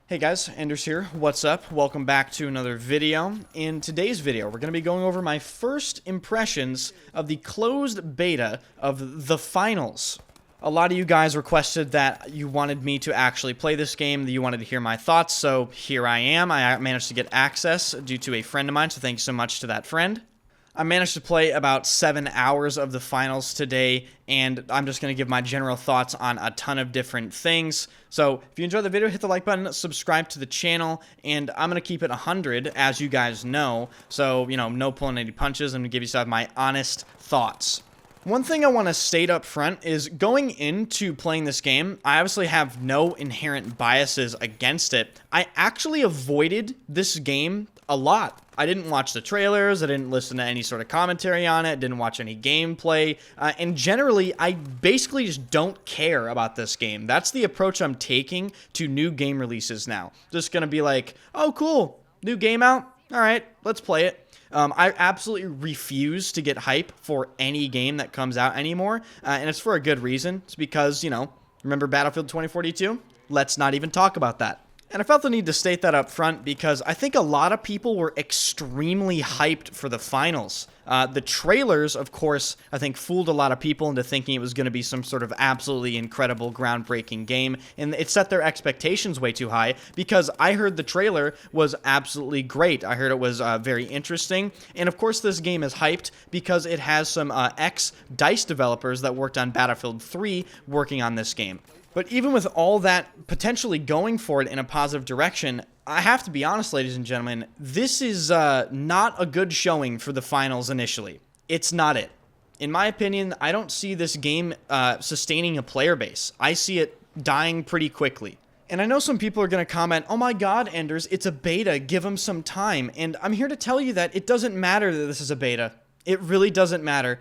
Hey guys, Anders here. What's up? Welcome back to another video. In today's video, we're going to be going over my first impressions of the closed beta of the finals. A lot of you guys requested that you wanted me to actually play this game, that you wanted to hear my thoughts, so here I am. I managed to get access due to a friend of mine, so thank you so much to that friend. I managed to play about 7 hours of the finals today, and I'm just going to give my general thoughts on a ton of different things. So if you enjoyed the video, hit the like button, subscribe to the channel, and I'm going to keep it 100, as you guys know. So, no pulling any punches. I'm going to give you some of my honest thoughts. One thing I want to state up front is going into playing this game, I obviously have no inherent biases against it. I actually avoided this game a lot. I didn't watch the trailers, I didn't listen to any sort of commentary on it, didn't watch any gameplay, and generally, I basically just don't care about this game. That's the approach I'm taking to new game releases now. Just gonna be like, oh cool, new game out? Alright, let's play it. I absolutely refuse to get hype for any game that comes out anymore, and it's for a good reason. It's because, remember Battlefield 2042? Let's not even talk about that. And I felt the need to state that up front because I think a lot of people were extremely hyped for the finals. The trailers, of course, I think fooled a lot of people into thinking it was going to be some sort of absolutely incredible, groundbreaking game, and it set their expectations way too high because I heard the trailer was absolutely great. I heard it was very interesting, and of course this game is hyped because it has some ex-DICE developers that worked on Battlefield 3 working on this game. But even with all that potentially going for it in a positive direction, I have to be honest, ladies and gentlemen, this is not a good showing for the finals initially. It's not it. In my opinion, I don't see this game sustaining a player base. I see it dying pretty quickly. And I know some people are going to comment, oh my god, Anders, it's a beta, give them some time. And I'm here to tell you that it doesn't matter that this is a beta. It really doesn't matter.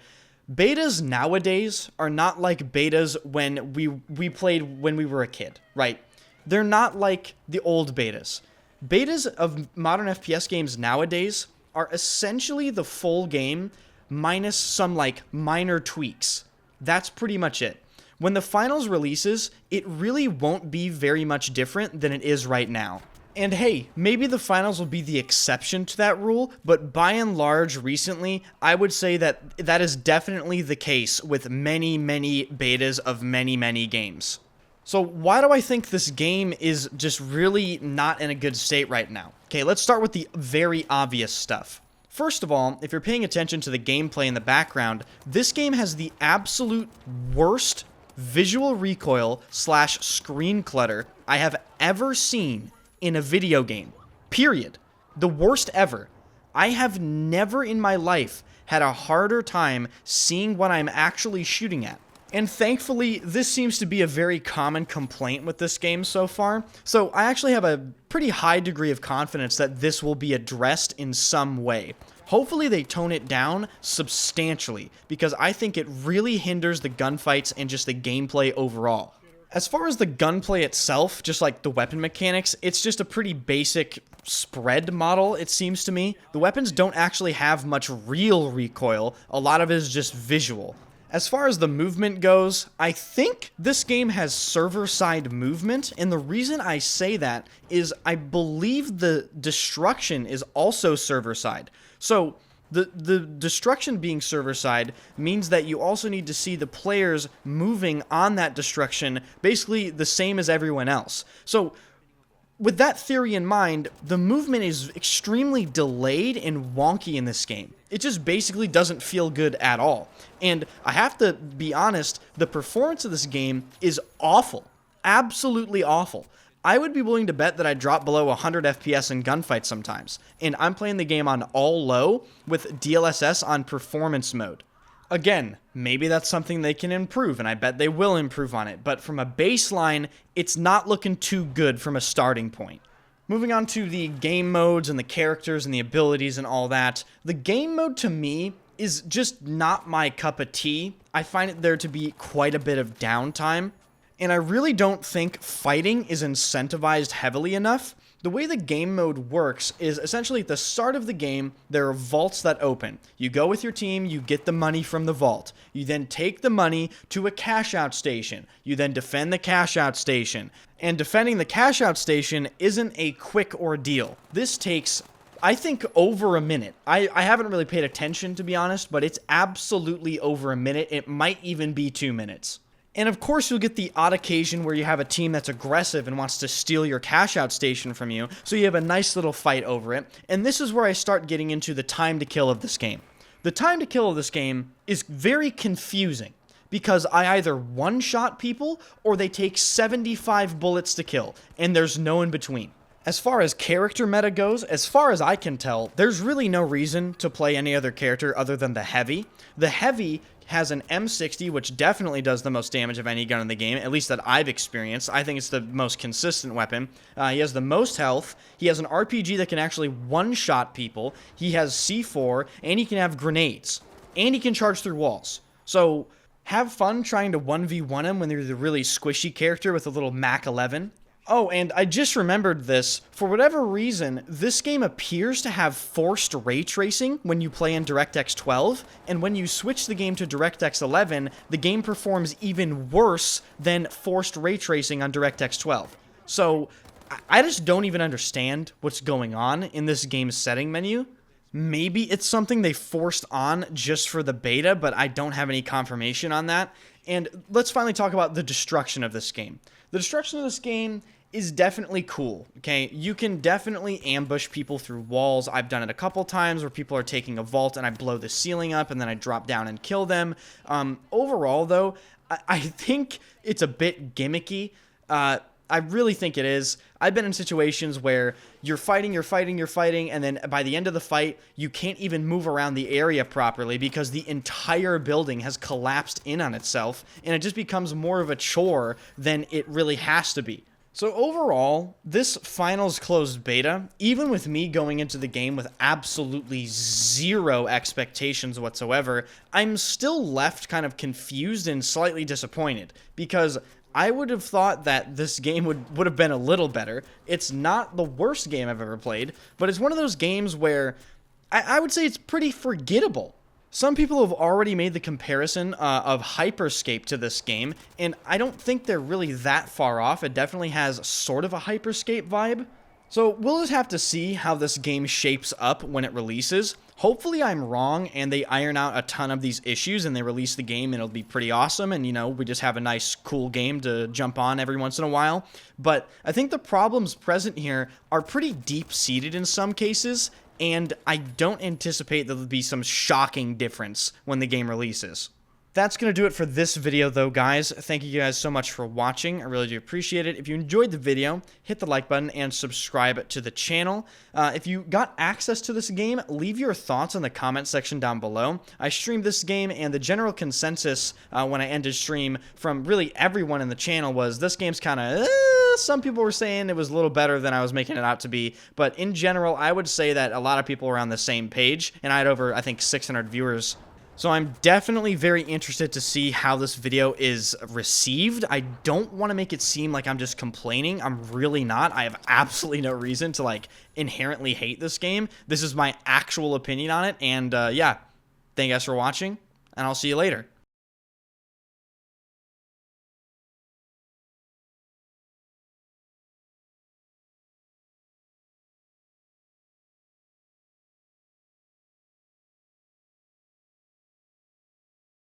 Betas nowadays are not like betas when we played when we were a kid, right? They're not like the old betas. Betas of modern FPS games nowadays are essentially the full game minus some like minor tweaks. That's pretty much it. When the finals releases, it really won't be very much different than it is right now. And hey, maybe the finals will be the exception to that rule, but by and large, recently, I would say that that is definitely the case with many, many betas of many, many games. So why do I think this game is just really not in a good state right now? Okay, let's start with the very obvious stuff. First of all, if you're paying attention to the gameplay in the background, this game has the absolute worst visual recoil / screen clutter I have ever seen in a video game, period. The worst ever. I have never in my life had a harder time seeing what I'm actually shooting at. And thankfully, this seems to be a very common complaint with this game so far, so I actually have a pretty high degree of confidence that this will be addressed in some way. Hopefully they tone it down substantially, because I think it really hinders the gunfights and just the gameplay overall. As far as the gunplay itself, just like the weapon mechanics, it's just a pretty basic spread model, it seems to me. The weapons don't actually have much real recoil, a lot of it is just visual. As far as the movement goes, I think this game has server-side movement, and the reason I say that is I believe the destruction is also server-side. So the destruction being server-side means that you also need to see the players moving on that destruction basically the same as everyone else. So with that theory in mind, the movement is extremely delayed and wonky in this game. It just basically doesn't feel good at all. And I have to be honest, the performance of this game is awful. Absolutely awful. I would be willing to bet that I drop below 100 FPS in gunfights sometimes, and I'm playing the game on all low with DLSS on performance mode. Again, maybe that's something they can improve, and I bet they will improve on it, but from a baseline, it's not looking too good from a starting point. Moving on to the game modes and the characters and the abilities and all that, the game mode to me is just not my cup of tea. I find it there to be quite a bit of downtime. And I really don't think fighting is incentivized heavily enough. The way the game mode works is essentially at the start of the game, there are vaults that open. You go with your team, you get the money from the vault. You then take the money to a cash out station. You then defend the cash out station. And defending the cash out station isn't a quick ordeal. This takes, I think, over a minute. I haven't really paid attention, to be honest, but it's absolutely over a minute. It might even be 2 minutes. And of course, you'll get the odd occasion where you have a team that's aggressive and wants to steal your cash out station from you, so you have a nice little fight over it. And this is where I start getting into the time to kill of this game. The time to kill of this game is very confusing, because I either one-shot people or they take 75 bullets to kill, and there's no in between. As far as character meta goes, as far as I can tell, there's really no reason to play any other character other than the Heavy. The Heavy has an M60, which definitely does the most damage of any gun in the game, at least that I've experienced. I think it's the most consistent weapon. He has the most health. He has an RPG that can actually one-shot people. He has C4, and he can have grenades. And he can charge through walls. So have fun trying to 1v1 him when you're the really squishy character with a little Mac 11. Oh, and I just remembered this. For whatever reason, this game appears to have forced ray tracing when you play in DirectX 12, and when you switch the game to DirectX 11, the game performs even worse than forced ray tracing on DirectX 12. So, I just don't even understand what's going on in this game's setting menu. Maybe it's something they forced on just for the beta, but I don't have any confirmation on that. And let's finally talk about the destruction of this game. The destruction of this game is definitely cool, okay? You can definitely ambush people through walls. I've done it a couple times where people are taking a vault and I blow the ceiling up and then I drop down and kill them. Overall, though, I think it's a bit gimmicky. I really think it is. I've been in situations where you're fighting, and then by the end of the fight, you can't even move around the area properly because the entire building has collapsed in on itself, and it just becomes more of a chore than it really has to be. So overall, this finals closed beta, even with me going into the game with absolutely zero expectations whatsoever, I'm still left kind of confused and slightly disappointed, because I would have thought that this game would have been a little better. It's not the worst game I've ever played, but it's one of those games where I would say it's pretty forgettable. Some people have already made the comparison of Hyperscape to this game, and I don't think they're really that far off. It definitely has sort of a Hyperscape vibe. So we'll just have to see how this game shapes up when it releases. Hopefully I'm wrong and they iron out a ton of these issues and they release the game and it'll be pretty awesome, and, you know, we just have a nice, cool game to jump on every once in a while. But I think the problems present here are pretty deep-seated in some cases, and I don't anticipate there'll be some shocking difference when the game releases. That's going to do it for this video, though, guys. Thank you guys so much for watching. I really do appreciate it. If you enjoyed the video, hit the like button and subscribe to the channel. If you got access to this game, leave your thoughts in the comment section down below. I streamed this game, and the general consensus when I ended stream from really everyone in the channel was this game's kind of... Some people were saying it was a little better than I was making it out to be, but in general, I would say that a lot of people were on the same page, and I had over, I think, 600 viewers. So I'm definitely very interested to see how this video is received. I don't want to make it seem like I'm just complaining. I'm really not. I have absolutely no reason to, like, inherently hate this game. This is my actual opinion on it, and yeah, thank you guys for watching, and I'll see you later.